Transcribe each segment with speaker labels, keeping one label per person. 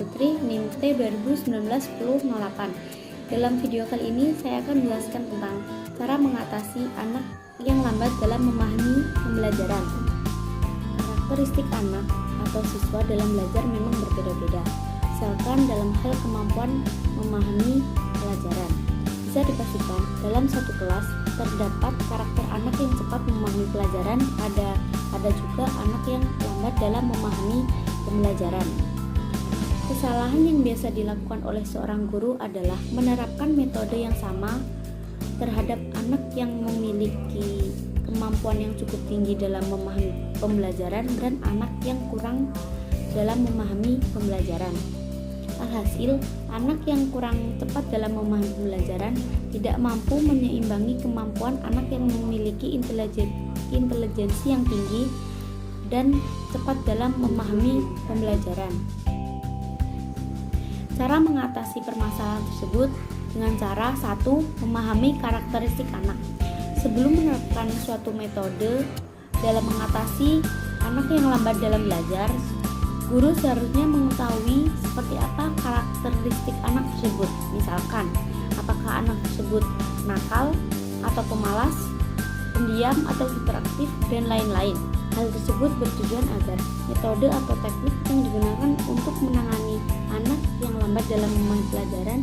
Speaker 1: Putri, NIM T 2019-1008. Dalam video kali ini saya akan menjelaskan tentang cara mengatasi anak yang lambat dalam memahami pembelajaran. Karakteristik anak atau siswa dalam belajar memang berbeda-beda, misalkan dalam hal kemampuan memahami pelajaran. Bisa dipastikan dalam satu kelas terdapat karakter anak yang cepat memahami pelajaran, ada juga anak yang lambat dalam memahami pembelajaran. Kesalahan yang biasa dilakukan oleh seorang guru adalah menerapkan metode yang sama terhadap anak yang memiliki kemampuan yang cukup tinggi dalam memahami pembelajaran dan anak yang kurang dalam memahami pembelajaran. Alhasil, anak yang kurang tepat dalam memahami pembelajaran tidak mampu menyeimbangi kemampuan anak yang memiliki intelijensi yang tinggi dan cepat dalam memahami pembelajaran. Cara mengatasi permasalahan tersebut dengan cara 1. Memahami karakteristik anak. Sebelum menerapkan suatu metode dalam mengatasi anak yang lambat dalam belajar, guru seharusnya mengetahui seperti apa karakteristik anak tersebut. Misalkan, apakah anak tersebut nakal atau pemalas, pendiam atau hiperaktif, dan lain-lain. Hal tersebut bertujuan agar metode atau teknik yang digunakan untuk menangani anak yang lambat dalam memahami pelajaran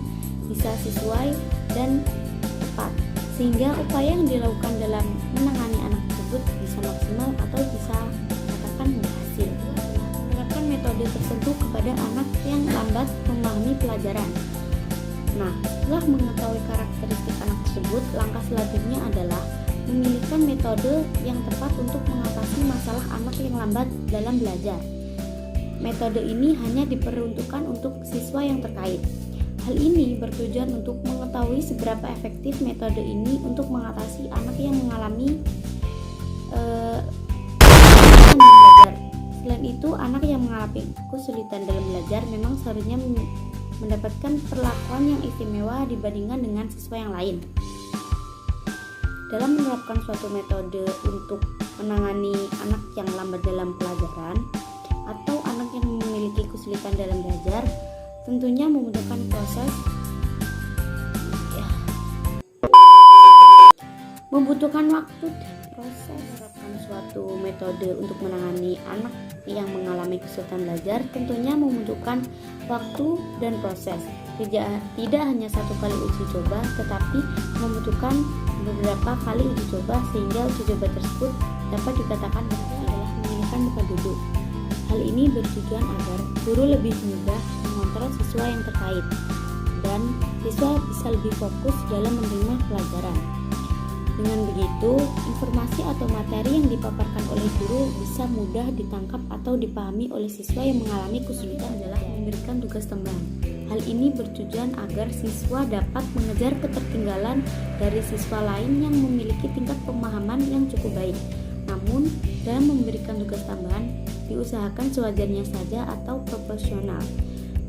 Speaker 1: bisa sesuai dan tepat, sehingga upaya yang dilakukan dalam menangani anak tersebut bisa maksimal atau bisa dikatakan berhasil. Menerapkan metode tertentu kepada anak yang lambat memahami pelajaran. Nah, setelah mengetahui karakteristik anak tersebut, langkah selanjutnya adalah memilihkan metode yang tepat untuk mengatasi masalah anak yang lambat dalam belajar. Metode ini hanya diperuntukkan untuk siswa yang terkait. Hal ini bertujuan untuk mengetahui seberapa efektif metode ini untuk mengatasi anak yang mengalami belajar. Selain itu, anak yang mengalami kesulitan dalam belajar memang seharusnya mendapatkan perlakuan yang istimewa dibandingkan dengan siswa yang lain. Dalam menerapkan suatu metode untuk menangani anak yang lambat dalam pelajaran atau anak yang memiliki kesulitan dalam belajar, tentunya memudahkan proses membutuhkan waktu dan proses. Menerapkan suatu metode untuk menangani anak yang mengalami kesulitan belajar tentunya membutuhkan waktu dan proses. Tidak hanya satu kali uji coba, tetapi membutuhkan beberapa kali uji coba sehingga uji coba tersebut dapat dikatakan adalah menginginkan bukan duduk. Hal ini bertujuan agar guru lebih mudah mengontrol siswa yang terkait dan siswa bisa lebih fokus dalam menerima pelajaran. Dengan begitu, informasi atau materi yang dipaparkan oleh guru bisa mudah ditangkap atau dipahami oleh siswa yang mengalami kesulitan adalah memberikan tugas tambahan. Hal ini bertujuan agar siswa dapat mengejar ketertinggalan dari siswa lain yang memiliki tingkat pemahaman yang cukup baik. Namun, dalam memberikan tugas tambahan, diusahakan sewajarnya saja atau proporsional.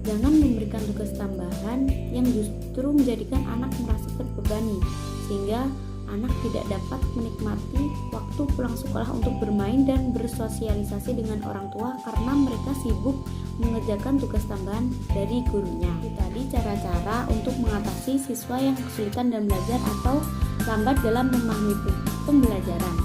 Speaker 1: Jangan memberikan tugas tambahan yang justru menjadikan anak merasa terbebani, sehingga anak tidak dapat menikmati waktu pulang sekolah untuk bermain dan bersosialisasi dengan orang tua karena mereka sibuk mengerjakan tugas tambahan dari gurunya. Tadi cara-cara untuk mengatasi siswa yang kesulitan dalam belajar atau lambat dalam memahami pembelajaran.